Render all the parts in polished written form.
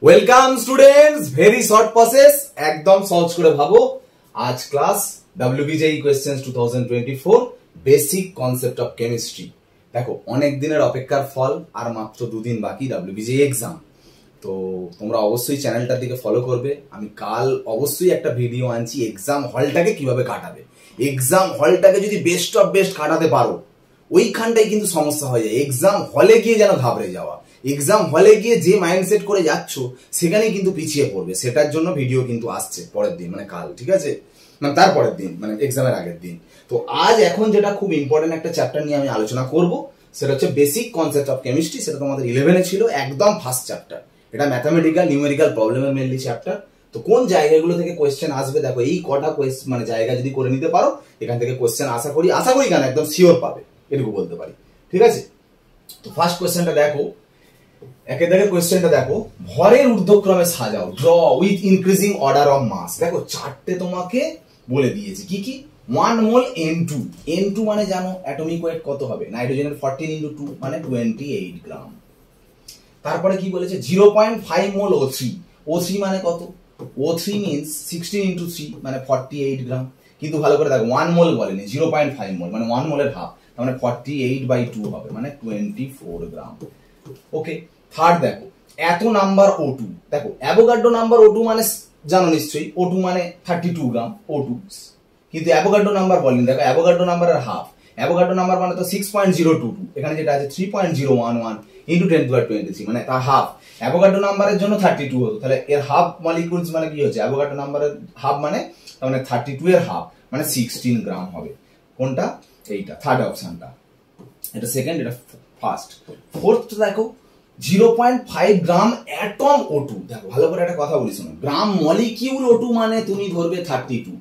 Welcome students, very short process, একদম সহজ করে ভাবো। আজ class WBJE questions 2024 basic concept of chemistry. দেখো, অনেক দিনের অপেক্ষার ফল, আর মাত্র দুদিন বাকি WBJE এক্সাম। তো তোমরা অবশ্যই চ্যানেলটার দিকে ফলো করবে। আমি কাল অবশ্যই একটা ভিডিও আনছি এক্সাম হলটাকে কিভাবে কাটাবে। এক্সাম হলটাকে যদি বেস্ট অফ বেস্ট কাটাতে পারো, ওইখানটাই কিন্তু সমস্যা হয়ে যায়। এক্সাম হলে গিয়ে যেন ঘাবড়ে যাওয়া, এক্সাম হলে গিয়ে যে মাইন্ডসেট করে যাচ্ছ সেখানেই কিন্তু পিছিয়ে পড়বে। সেটার জন্য ভিডিও কিন্তু আসছে পরের দিন, মানে কাল, ঠিক আছে, না তারপরের দিন, মানে এক্সামের আগের দিন। তো আজ এখন যেটা খুব ইম্পর্টেন্ট একটা চ্যাপ্টার নিয়ে আমি আলোচনা করব, সেটা হচ্ছে বেসিক কনসেপ্ট অফ কেমিস্ট্রি। সেটা তোমাদের 11-এ ছিল, একদম ফার্স্ট চ্যাপ্টার। এটা ম্যাথামেটিক্যাল নিউমেরিক্যাল প্রবলেমের মেনলি চ্যাপ্টার। তো কোন জায়গাগুলো থেকে কোয়েশ্চেন আসবে, দেখো এই কটা মানে জায়গা যদি করে নিতে পারো, এখান থেকে কোয়েশ্চেন আশা করি কেন একদম শিওর পাবে, এটুকু বলতে পারি, ঠিক আছে। তো ফার্স্ট কোয়েশ্চেনটা দেখো, একের দাগের কোয়েশ্চেনটা দেখো, ভরের ঊর্ধ্বক্রমে সাজাও, draw with increasing order of mass. দেখো চারটে তোমাকে বলে দিয়েছে, কি কি? 1 মোল N2, N2 মানে জানো অ্যাটমিক ওয়েট কত হবে, নাইট্রোজেনের 14 × 2 মানে 28 গ্রাম। তারপরে কি বলেছে, 0.5 মোল O3, O3 মানে কত? O3 মিন্স 16 × 3 মানে 48 গ্রাম। কিন্তু ভালো করে দেখো, 1 মোল বলেনি, 0.5 মোল মানে 1 মোলের হাফ, মানে 48/2 হবে, মানে 24 গ্রাম। ওকে, থার্ড দেখো, এত নাম্বার O2। দেখো অ্যাভোগাড্রো নাম্বার O2 মানে জানো নিশ্চয়ই, O2 মানে 32 গ্রাম O2, কিন্তু অ্যাভোগাড্রো নাম্বার বলেনি। দেখো অ্যাভোগাড্রো নাম্বারের হাফ, অ্যাভোগাড্রো নাম্বার মানে তো 6.022, এখানে যেটা আছে 3.011 × 10⁻23 মানে তার হাফ। অ্যাভোগাড্রো নাম্বারের জন্য 32 হতো, তাহলে এর হাফ মলিকিউলস মানে কি হচ্ছে, অ্যাভোগাড্রো নাম্বারের হাফ মানে তার মানে 32 এর হাফ মানে 16 গ্রাম হবে। কোনটা? এইটা, থার্ড অপশনটা। এটা সেকেন্ড, এটা ফার্স্ট। ফোর্থ দেখো, 0.5 গ্রাম অ্যাটম O2। দেখো ভালো করে একটা কথা বলি শোনো, গ্রাম মলিকিউল O2 মানে তুমি ধরবে 32,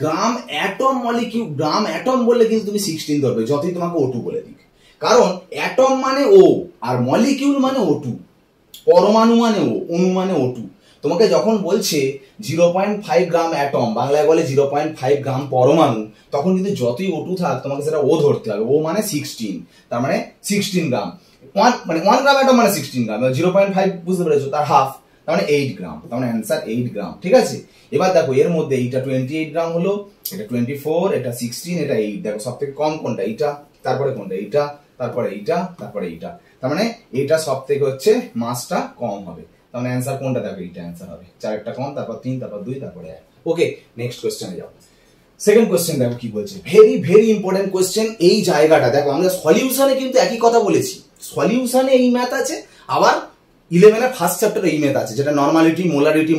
গ্রাম অ্যাটম মলিকিউল, গ্রাম অ্যাটম বললে কিন্তু তুমি 16 ধরবে, যতই তোমাকে O2 বলে দিক। কারণ অ্যাটম মানে O আর মলিকিউল মানে O2, পরমাণু মানে O, অণু মানে O2। তোমাকে যখন বলছে 0.5 গ্রাম অ্যাটম, বাংলায় বলে 0.5 গ্রাম পরমাণু, তখন কিন্তু যতই O2 থাক তোমাকে সেটা O ধরতে হবে। O মানে 16, তার মানে 16 গ্রাম। 1 গ্রাম অ্যাটম মানে 16 গ্রাম, 0.5 বুঝতে পেরেছো, তার হাফ, তার মানে 8 গ্রাম, তার মানে অ্যান্সার 8 গ্রাম, ঠিক আছে। এবার দেখো এর মধ্যে এইটা 28 গ্রাম হলো, এটা 24, এটা 16, এটা 8। দেখো সব থেকে কম কোনটা? এইটা, তারপরে কোনটা? এইটা, তারপরে এইটা, তারপরে এইটা, তার মানে এটা সব থেকে হচ্ছে মাসটা কম হবে, তার মানে অ্যান্সার কোনটা? দেখো এইটা অ্যান্সার হবে, 4টা কম, তারপর 3, তারপর 2, তারপরে 1। ওকে, নেক্সট কোশ্চেনে যাও। সেকেন্ড কোশ্চেন দেখো কি বলছে, ভেরি ভেরি ইম্পর্টেন্ট কোশ্চেন। এই জায়গাটা দেখো, আমরা সলিউশনে কিন্তু একই কথা বলেছি, সলিউশনে এই ম্যাথ আছে, আবার 11-এর ফার্স্ট চ্যাপ্টারে এই ম্যাথ আছে, যেটা নরমালিটি, মোলালিটি,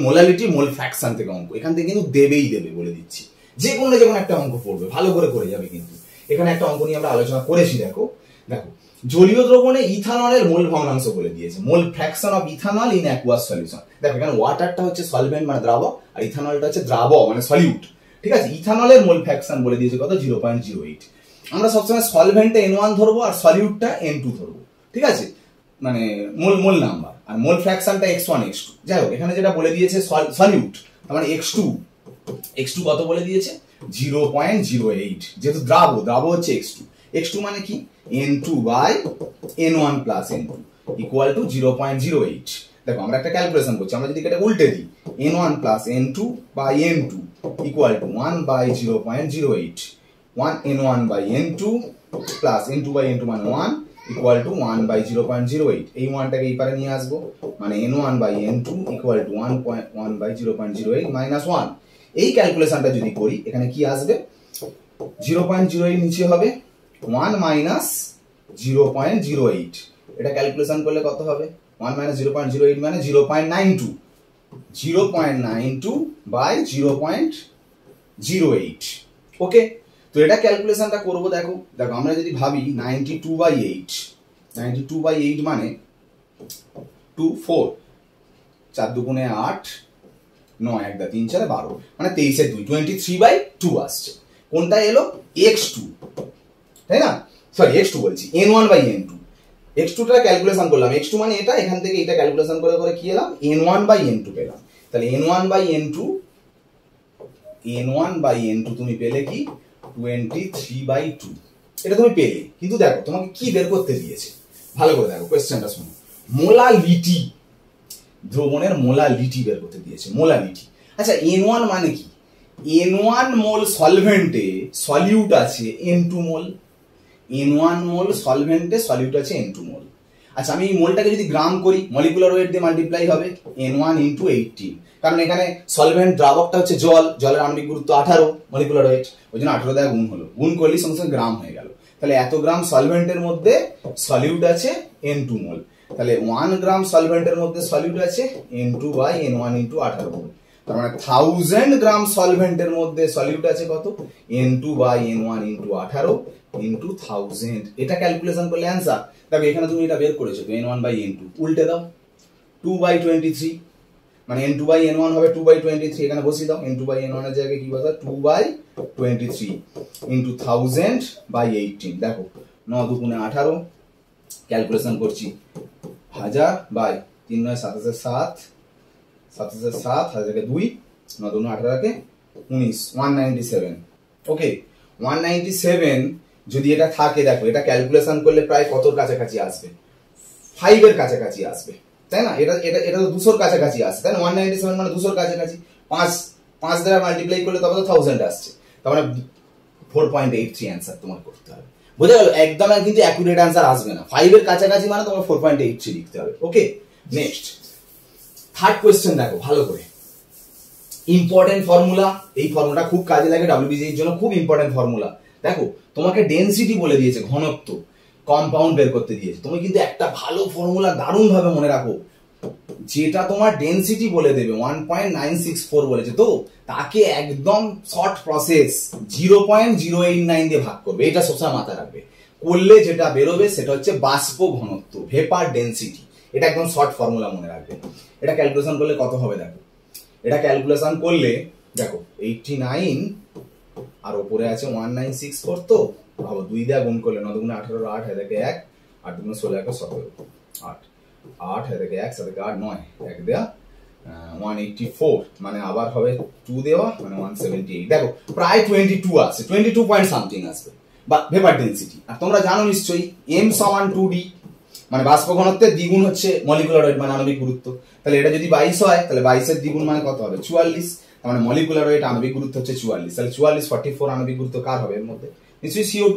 মোল ফ্র্যাকশন থেকে অঙ্ক। এখান থেকে কিন্তু দেবেই দেবে, বলে দিচ্ছি। যে কোনো একটা অঙ্ক পড়বে, ভালো করে করে যাবে। কিন্তু এখানে একটা অঙ্ক নিয়ে আমরা আলোচনা করেছি। দেখো দেখো, জলীয় দ্রবণে ইথানলের মোল ভগ্নাংশ বলে দিয়েছে, মোল fraction of ethanol in aqueous solution. দেখো এখানে ওয়াটারটা হচ্ছে সলভেন্ট মানে দ্রাবক, আর ইথানলটা হচ্ছে দ্রাবক মানে সলিউট, ঠিক আছে। ইথানলের মোল ফ্র্যাকশন বলে দিয়েছে কত? 0.08। আমরা সবসময় সলভেন্টটা N1 ধরবো আর সলিউটটা N2 ধরবো, ঠিক আছে, মানে মোল নাম্বার, আর মোল ফ্র্যাকশনটা x1 x2। যাই হোক, এখানে যেটা বলে দিয়েছে সলিউট, তার মানে x2 কত বলে দিয়েছে? 0.08। যেহেতু দ্রাব হচ্ছে x2 মানে কি? N2/N1 + N2 = 0.08। দেখো আমরা একটা ক্যালকুলেশন করছি, আমরা যদি এটা উল্টে দিই, N1 + N2/N2 = 1/0.08, 1N1/N2 + N2/N2 মানে 1 = 1/0.08। এই 1টাকে এই পারে নিয়ে আসবো, মানে N1/N2 = 1/0.08 - 1। এই ক্যালকুলেশনটা যদি করি, এখানে কি আসবে? 0.08 নিচে হবে 1 - 0.08। এটা ক্যালকুলেশন করলে কত হবে? 1 - 0.08 মানে 0.92, 0.92/0.08। ওকে, তো এটা ক্যালকুলেশনটা করবো। দেখো আমরা যদি ভাবি 92/8 মানে 2 4, 4 × 2 = 8, 9 1 3 4 12, মানে 23/2, 23/2 আসছে। কোনটা এলো? x2, তাই না? সরি, x2 বলছি, N1/N2। x2টা ক্যালকুলেশন করলাম, x2 মানে এটা, এখান থেকে এটা ক্যালকুলেশন করে করে কি এলাম? N1/N2 পেলাম। তাহলে N1/N2 তুমি পেলে কি? 23/2। এটা তুমি পেলে, কিন্তু দেখো তোমাকে কি বের করতে দিয়েছে, ভালো করে দেখো কোশ্চেনটা শোনো। মোলালিটি, দ্রবণের মোলালিটি বের করতে দিয়েছে, মোলালিটি। আচ্ছা N1 মানে কি? N1 মোল সলভেন্টে সলিউট আছে N2 মোল, N1 মোল সলভেন্টে সলিউট আছে N2 মোল। আচ্ছা আমি এই মোলটাকে যদি গ্রাম করি, মলিকুলার ওয়েট দিয়ে মাল্টিপ্লাই হবে N1 × 18, কারণ এখানে সলভেন্ট দ্রাবকটা হচ্ছে জল, জলের আণবিক গুরুত্ব 18, মলিকুলার ওয়েট ওই জন্য 18 দ্বারা গুণ হলো, গুণ করলে সঙ্গে সঙ্গে গ্রাম হয়ে গেল। তাহলে এত গ্রাম সলভেন্টের মধ্যে সলিউট আছে N2 মোল, তাহলে 1 গ্রাম সলভেন্টের মধ্যে সলিউট আছে N2/N1 × 18 মোল। তার মানে 1000 গ্রাম সলভেন্টের মধ্যে সলিউট আছে কত? N2/N1 × 18 × 1000। এটা ক্যালকুলেশন করলে অ্যান্সার। দেখো এখানে তুমি এটা বের করেছো তো N1/N2, উল্টে দাও 2/23, মানে N2/N1 হবে 2/23, এখানে বসিয়ে দাও N2/N1 এর জায়গায় কি বসা 2/23 × 1000/18। দেখো 9 × 2 = 18, ক্যালকুলেশন করছি 1000/3 × 9 = 7, 7 1000 2, 9 × 2 = 18 19, 197। ওকে 197 যদি এটা থাকে, দেখো এটা ক্যালকুলেশন করলে প্রায় কতর কাছাকাছি আসবে? 5 এর কাছাকাছি আসবে, তাই না? এটা এটা এটা তো 200 এর কাছাকাছি আসছে, তাই না? 197 মানে 200 এর কাছাকাছি, 5 দ্বারা মাল্টিপ্লাই করলে তবে তো 1000 আসছে, তার মানে 4.83 অ্যান্সার তোমার করতে হবে। বোঝা গেল? একদম কিন্তু অ্যাকুরেট অ্যান্সার আসবে না, 5 এর কাছাকাছি মানে তোমার 4.83 লিখতে হবে। ওকে নেক্সট থার্ড কোয়েশ্চেন দেখো ভালো করে, ইম্পর্টেন্ট ফর্মুলা। এই ফর্মুলাটা খুব কাজে লাগে WBJEE এর জন্য, খুব ইম্পর্টেন্ট ফর্মুলা। দেখো তোমাকে ডেনসিটি বলে দিয়েছে, ঘনত্ব, কম্পাউন্ড বের করতে দিয়েছে। তুমি কিন্তু একটা ভালো ফর্মুলা দারুণ ভাবে মনে রাখো, যেটা তোমার ডেনসিটি বলে দেবে 1.964 বলেছে, তো তাকে একদম শর্ট প্রসেস 0.089 দিয়ে ভাগ করবে, এটা সবসময় মাথায় রাখবে। করলে যেটা বেরোবে সেটা হচ্ছে বাষ্প ঘনত্ব, ভেপার ডেনসিটি। এটা একদম শর্ট ফর্মুলা মনে রাখবে। এটা ক্যালকুলেশন করলে কত হবে দেখো, এটা ক্যালকুলেশন করলে দেখো 89 আর উপরে আছে 1964, তো ভাবো 2 দিয়ে গুণ করলে 9 × 2 = 18, 8 1 1, 8 × 2 = 16, 17, 8 8 1 1 7 8 9, 1 দেয়া 184, মানে আবার হবে 2 দেওয়া, মানে 178। দেখো প্রায় 22 আছে, 22 পয়েন্ট সামথিং আসবে বা ভেপার ডেনসিটি। আর তোমরা জানো নিশ্চয়ই m = 2d, মানে বাষ্প ঘনত্বের দ্বিগুণ হচ্ছে মলিকুলার ওয়েট মানে আণবিক গুরুত্ব। তাহলে এটা যদি 22 হয়, তাহলে 22 এর দ্বিগুণ মানে কত হবে? 44, তার মানে মলিকুলার ওয়েট আণবিক গুরুত্ব হচ্ছে 44। তাহলে 44 44 আণবিক গুরুত্ব কার হবে এর মধ্যে? নিশ্চয়ই CO2।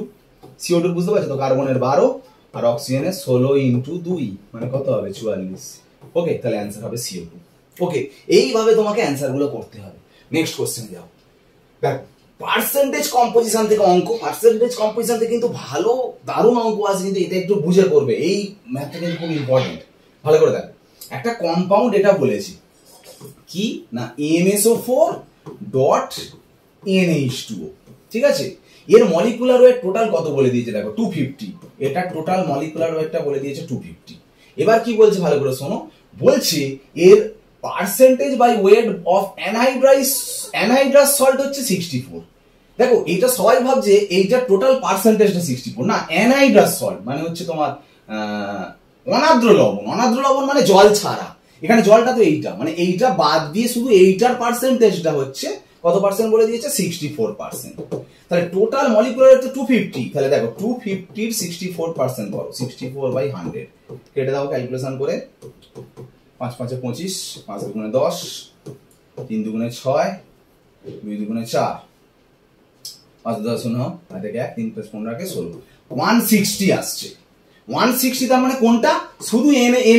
CO2 বুঝতে পারছো তো, কার্বনের 12 আর অক্সিজেনের 16 × 2, মানে কত হবে? 44। ওকে তাহলে অ্যান্সার হবে CO2। ওকে এইভাবে তোমাকে অ্যান্সার গুলো করতে হবে। নেক্সট কোশ্চেনে যাও। দেখো পার্সেন্টেজ কম্পোজিশন থেকে অঙ্ক, পার্সেন্টেজ কম্পোজিশন থেকে কিন্তু ভালো দারুণ অঙ্ক আছে, কিন্তু এটা একটু বুঝে করবে, এই ম্যাথটা কিন্তু খুব ইম্পর্টেন্ট। ভালো করে দেখো, একটা কম্পাউন্ড এটা বলেছি কি না MsO4.NH2O, ঠিক আছে? এর মলিকুলার ওয়েট টোটাল কত বলে দিয়েছে দেখো 250, এটা টোটাল মলিকুলার ওয়েটটা বলে দিয়েছে 250। এবার কি বলছে ভালো করে শোনো, বলছে এর percentage by weight of anhydrous salt হচ্ছে 64। দেখো এটা সবাই ভাবছে এইটা টোটাল পার্সেন্টেজটা 64, না অ্যানহাইড্রাস সল্ট মানে হচ্ছে তোমার অনার্দ্র লবণ। অনার্দ্র লবণ মানে জল ছাড়া, এখানে জলটা তো এইটা, মানে এইটা বাদ দিয়ে শুধু এইটার পার্সেন্টেজটা হচ্ছে কত পার্সেন্ট বলে দিয়েছে? 64%। তাহলে টোটাল মলিকুলার ওয়েট তো 250, তাহলে দেখো 250 এর 64% করো, 64/100 কেটে দাও ক্যালকুলেশন করে, 5 5 25, 5 2 10, 3 2 6, 2 2 4, 5 10 0, 1 1 3 + 15 16, 160 আসছে। 160 তার মানে কোনটা? শুধু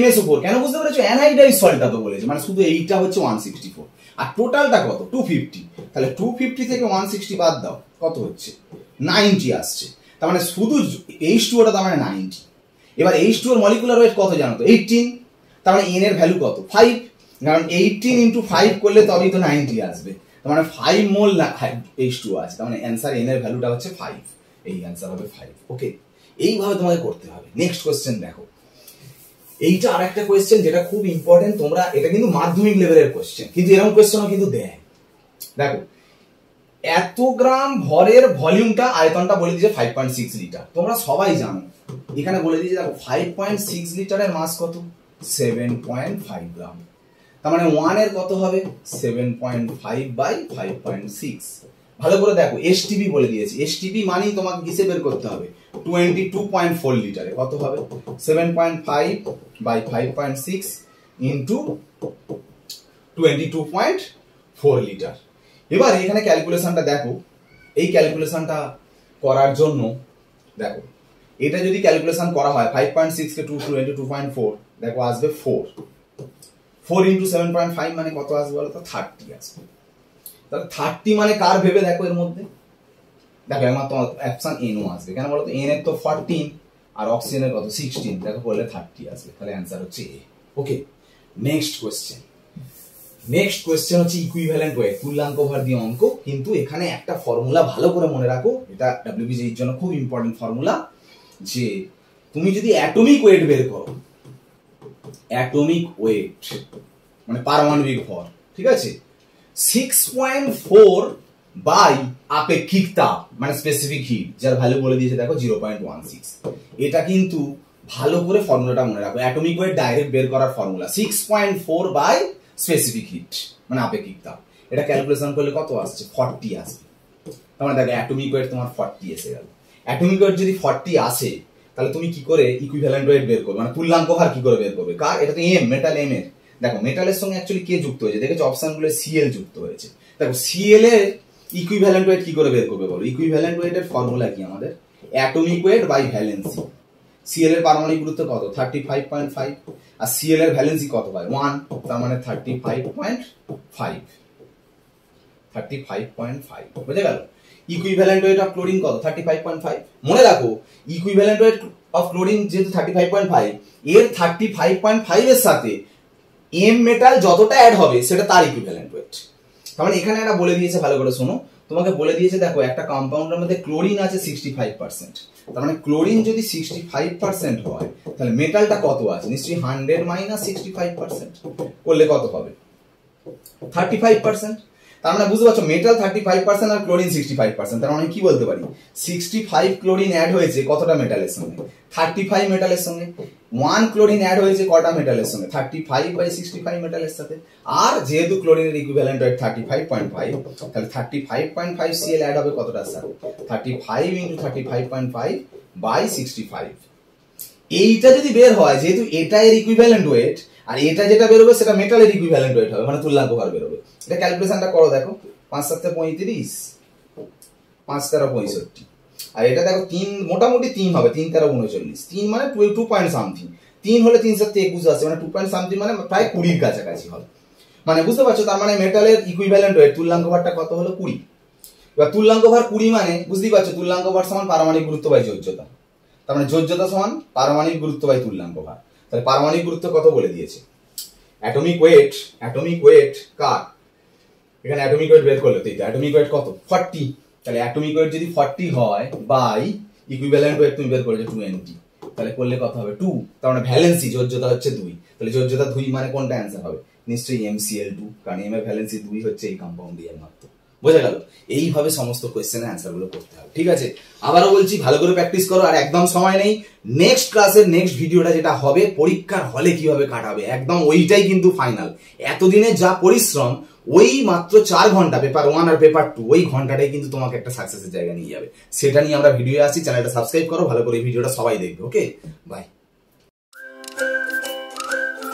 MsO4। কেন বুঝতে পেরেছো? অ্যানহাইড্রাইজ সল্টটা তো বলেছে, মানে শুধু এইটা হচ্ছে 164, আর টোটালটা কত? 250। তাহলে 250 থেকে 160 বাদ দাও, কত হচ্ছে? 90 আসছে। তার মানে শুধু H2O-টা তার মানে 90। এবার H2O এর মলিকুলার ওয়েট কত জানো তো? 18। তার মানে n এর ভ্যালু কত? 5, কারণ 18 × 5 করলে তবেই তো 90 আসবে। তার মানে 5 মোল H2O আছে, তার মানে অ্যান্সার n এর ভ্যালুটা হচ্ছে 5, এই অ্যান্সার হবে 5। ওকে এইভাবে তোমাকে করতে হবে। নেক্সট কোশ্চেন দেখো, এইটা আরেকটা কোশ্চেন যেটা খুব ইম্পর্টেন্ট। তোমরা এটা কিন্তু মাধ্যমিক লেভেলের কোশ্চেন, কিন্তু এরকম কোশ্চেনও কিন্তু দেয়। দেখো এত গ্রাম ভরের ভলিউমটা, আয়তনটা বলে দিয়েছে 5.6 লিটার। তোমরা সবাই জানো, এখানে বলে দিয়েছে দেখো 5.6 লিটারের মাস কত? 7.5 গ্রাম। তার মানে 1 এর কত হবে? 7.5/5.6। ভালো করে দেখো, STB বলে দিয়েছে। STB মানেই তোমাকে কিসে বের করতে হবে? 22.4 লিটারে কত হবে? 7.5/5.6, ইন্টু 22.4 লিটার। এবার এখানে ক্যালকুলেশনটা দেখো, এই ক্যালকুলেশনটা করার জন্য দেখো এটা যদি ক্যালকুলেশন করা হয় 5.6 কে 22.4 দেখো আসবে 4 ইন্টু 7.5 মানে কত আসবে বলো তো 30 আসবে। তাহলে 30 মানে কার ভেবে দেখো এর মধ্যে, দেখো একমাত্র অপশন এন ও আসবে, কেন বলো তো এন এর তো 14 আর অক্সিজেনের কত 16, দেখো বললে 30 আসবে, তাহলে অ্যান্সার হচ্ছে এ। ওকে, নেক্সট কোয়েশ্চেন হচ্ছে ইকুইভ্যালেন্ট ওয়েট, তুল্যাঙ্ক ভর দিয়ে অঙ্ক। কিন্তু এখানে একটা ফর্মুলা ভালো করে মনে রাখো, এটা ডব্লিউবিজি এর জন্য খুব ইম্পর্টেন্ট ফর্মুলা, যে তুমি যদি অ্যাটমিক ওয়েট বের করো, অ্যাটমিক ওয়েট মানে পারমাণবিক ভর, ঠিক আছে, 6.4 বাই আপেক্ষিক তাপ মানে স্পেসিফিক হিট, যার ভ্যালু বলে দিয়েছে দেখো 0.16। এটা কিন্তু ভালো করে ফর্মুলাটা মনে রাখো, অ্যাটমিক ওয়েট ডাইরেক্ট বের করার ফর্মুলা 6.4 বাই স্পেসিফিক হিট মানে আপেক্ষিক তাপ। এটা ক্যালকুলেশন করলে কত আসছে 40 আসবে। তার মানে দেখো অ্যাটমিক ওয়েট তোমার 40 এসে গেল। অ্যাটমিক ওয়েট যদি 40 আসে তাহলে তুমি কি করে ইকুইভ্যালেন্ট ওয়েট বের করবে, মানে তুল্যাঙ্ক ভার কি করে বের করবে, কার, এটা তো এম, মেটাল এম এর। দেখো মেটালের সঙ্গে অ্যাকচুয়ালি কে যুক্ত হয়েছে, দেখেছো অপশনগুলো সিএল যুক্ত হয়েছে। দেখো সিএল এর ইকুইভ্যালেন্ট ওয়েট কি করে বের করবে বলো, ইকুইভ্যালেন্ট ওয়েটের ফর্মুলা কি আমাদের, atomic weight by valency. CL এর পারমাণবিক গুরুত্ব কত 35.5 আর সিএল এর ভ্যালেন্সি কত হয় 1, তার মানে 35.5 বুঝে গেল। ইকুইভ্যালেন্ট ওয়েট অফ ক্লোরিন কত 35.5। মনে রাখো ইকুইভ্যালেন্ট ওয়েট অফ ক্লোরিন যেহেতু 35.5, এর 35.5 এর সাথে এম মেটাল যতটা অ্যাড হবে সেটা তার ইকুইভ্যালেন্ট ওয়েট। তার মানে এখানে একটা বলে দিয়েছে, ভালো করে শোনো, তোমাকে বলে দিয়েছে দেখো একটা কম্পাউন্ডের মধ্যে ক্লোরিন আছে 65%, তার মানে ক্লোরিন যদি 65% হয় তাহলে মেটালটা কত আছে, নিশ্চয়ই 100 মাইনাস 65% করলে কত হবে 35%। তার মানে বুঝতে পারছো মেটাল 35% আর ক্লোরিন 65%, তার মানে কি বলতে পারি 65 ক্লোরিন অ্যাড হয়েছে কতটা মেটালের সঙ্গে 35 মেটালের সঙ্গে, 1 ক্লোরিন অ্যাড হয়েছে কটা মেটালের সঙ্গে 35/65 মেটালের সাথে। আর যেহেতু ক্লোরিনের ইকুইভ্যালেন্ট ওয়েট 35.5, তাহলে 35.5 সিএল অ্যাড হবে কতটার সাথে 35 ইনটু 35.5 বাই 65। এইটা যদি বের হয়, যেহেতু এটা এর ইকুইভ্যালেন্ট ওয়েট আর এটা যেটা বেরোবে সেটা মেটালের ইকুইভ্যালেন্ট ওয়েট হবে, মানে তুল্যাঙ্ক ভার বেরোবে। এটা ক্যালকুলেশনটা করো, দেখো 5 7 35, 5 13 65, আর এটা দেখো 3 মোটামুটি 3 হবে, 3 13 39, 3 মানে 2 পয়েন্ট সামথিং, 3 হলে 3 7 21 আসছে, মানে 2 পয়েন্ট সামথিং মানে প্রায় 20 এর কাছাকাছি হবে। মানে বুঝতে পারছো, তার মানে মেটালের ইকুইভ্যালেন্ট ওয়েট তুল্যাঙ্ক ভারটা কত হলো 20। এবার তুল্যাঙ্ক ভার 20 মানে বুঝতেই পারছো তুল্যাঙ্ক ভার সমান পারমাণবিক গুরুত্ব বাই যোজ্যতা, তার মানে যোজ্যতা সমান পারমাণবিক গুরুত্ব বাই তুল্যাঙ্ক ভার। তাহলে পারমাণবিক গুরুত্ব কত বলে দিয়েছে, অ্যাটমিক ওয়েট কার, এখানে অ্যাটমিক ওয়েট বের করলে তো অ্যাটমিক ওয়েট কত 40, তাহলে অ্যাটমিক ওয়েট যদি 40 হয় বাই ইকুইভ্যালেন্ট ওয়েট তুমি বের করেছো 20, তাহলে করলে কত হবে 2, তার মানে ভ্যালেন্সি যোজ্যতা হচ্ছে 2, তাহলে যোজ্যতা 2 মানে কোনটা অ্যান্সার হবে, নিশ্চয়ই MCl2, কারণ এম এর ভ্যালেন্সি 2 হচ্ছে এই কম্পাউন্ড এর মাত্র। বোঝা গেল, এইভাবে সমস্ত কোশ্চেনের অ্যান্সার গুলো করতে হবে, ঠিক আছে। আবারও বলছি ভালো করে প্র্যাকটিস করো, আর একদম সময় নেই, নেক্সট ক্লাসের নেক্সট ভিডিওটা যেটা হবে পরীক্ষার হলে কিভাবে কাটাবে একদম ওইটাই কিন্তু ফাইনাল। এতদিনে যা পরিশ্রম ওই মাত্র 4 ঘন্টা পেপার 1 আর পেপার 2, ওই ঘন্টাটাই কিন্তু তোমাকে একটা সাকসেসের জায়গা নিয়ে যাবে। সেটা নিয়ে আমরা ভিডিও আসছি, চ্যানেলটা সাবস্ক্রাইব করো, ভালো করে এই ভিডিওটা সবাই দেখবে। ওকে, বাই।